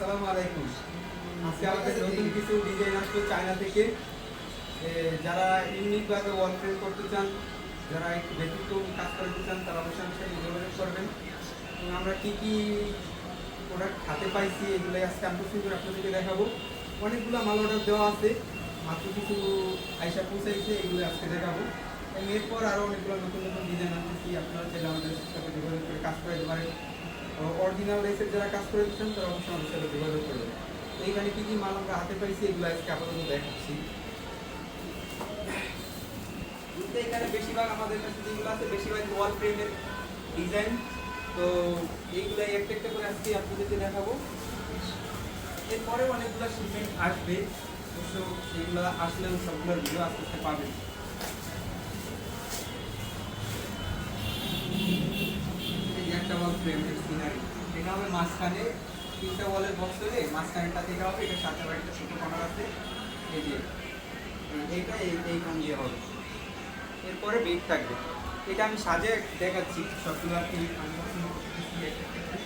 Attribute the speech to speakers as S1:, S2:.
S1: আসসালামু আলাইকুম। আজকে আমাদের নতুন কিছু ডিজাইন আসলো চায়না থেকে। যারা ইউনিকভাবে ওয়াল ফ্রেম করতে চান, যারা একটু ব্যতিক্রম কাজ করতে চান, তারা অবশ্যই আমার সাথে যোগাযোগ করবেন। এবং আমরা কী কী প্রোডাক্ট হাতে পাইছি এগুলো আজকে আনবক্সিং করে আপনাদেরকে দেখাবো। অনেকগুলো মাল অর্ডার দেওয়া আছে, মাত্র কিছু আইসা পৌঁছাইছে, এগুলো আজকে দেখাবো। এবং এরপর আরও অনেকগুলো নতুন নতুন ডিজাইন আনতেছি, আপনারা চাইলে আমাদের সাথে যোগাযোগ করে কাজ করাতে পারেন। অরিজিনাল লেসের যারা কাজ করে দিচ্ছেন তারা অবশ্যই আমাদের সাথে যোগাযোগ করবেন। এইখানে কী কী মাল আমরা হাতে পাইছি এগুলো আজকে আপাতত দেখাচ্ছি। কিন্তু এখানে বেশিরভাগ আমাদের কাছে যেগুলো আছে বেশিরভাগ ওয়াল ফ্রেমের ডিজাইন। তো এইগুলো একটা একটা করে আজকে আপনাদেরকে দেখাবো। এরপরে অনেকগুলো শিপমেন্ট আসবে, অবশ্য সেগুলো আসলেও সবগুলোর ভিডিও আস্তে আস্তে পাবেন। এই একটা ওয়াল ফ্রেমের সিনারি, এটা হবে মাঝখানে তিনটা ওয়ালের বক্স হলে মাঝখানেটা থেকে হবে, এটা সাথে আবার একটা ছোটো কর্নার আছে, এই যে এইটা এই কোণ দিয়ে হবে। এরপরে বেড থাকবে, এটা আমি সাজে দেখাচ্ছি সবগুলো আর কি আনবক্সিং করতেছি একটা একটা করে।